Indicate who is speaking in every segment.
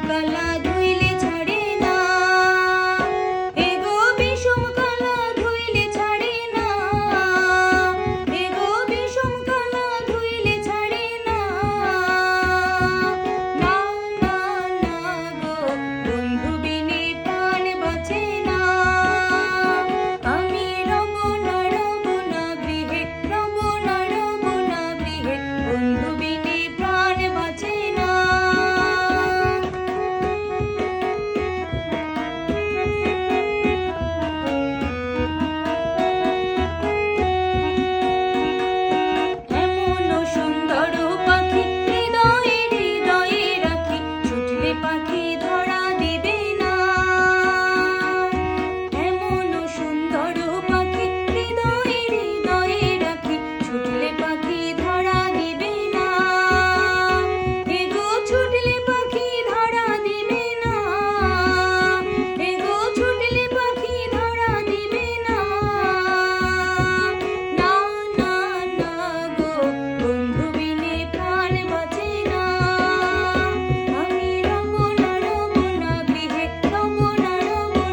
Speaker 1: কালা ধুইলে ছাড়ে না, এগো বিষম কালা ধুইলে ছাড়ে না, এগো বিষম কালা ধুইলে ছাড়ে না। না না না গো বন্ধু বিনে প্রাণ বাঁচে না। আমি রব না গৃহে, রব না গৃহে, বন্ধু বিনে প্রাণ বাঁচে না। এমন সুন্দর পাখি হৃদয়ে হৃদয়ে রাখি, ছুটলে পাখি ধরা দিবে না। এমন সুন্দর পাখি হৃদয়ে হৃদয়ে রাখি, ছুটলে পাখি ধরা দিবে না। এগো ছুটলে পাখি ধরা দিবে না, এগো ছুটলে পাখি ধরা দিবে না। না না না গো বন্ধু বিনে প্রাণ বাঁচে না। আমি রব না গৃহে, রব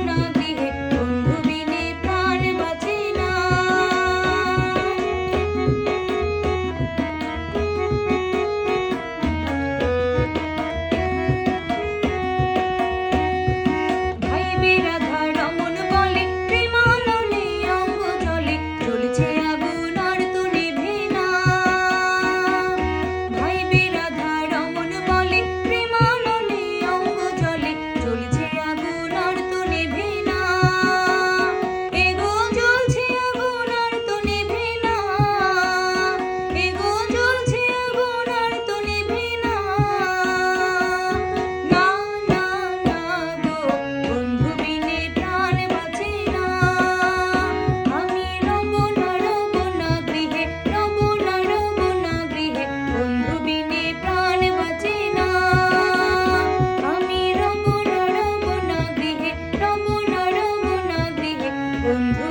Speaker 1: না গৃহে, বন্ধু বিনে প্রাণ বাঁচে না। ভাইবে রাধা রমন বলে প্রেমানলে অঙ্গ জলে, জ্বলছে আগুন আর তো নেভে না। ভাইবে রাধা রমন বলে প্রেমানলে অঙ্গ জলে, জ্বলছে আগুন আর তো নেভে না। এগো জ্বলছে আগুন আর তো নেভে না, এগো জ্বলছে আগুন আর তো নেভে না। না না না গো বন্ধু বিনে প্রাণ বাঁচে না। আমি রব না গৃহে, রব না গৃহে, বন্ধু বিনে প্রাণ বাঁচে না। আমি রব না গৃহে, রব না গৃহে, বন্ধু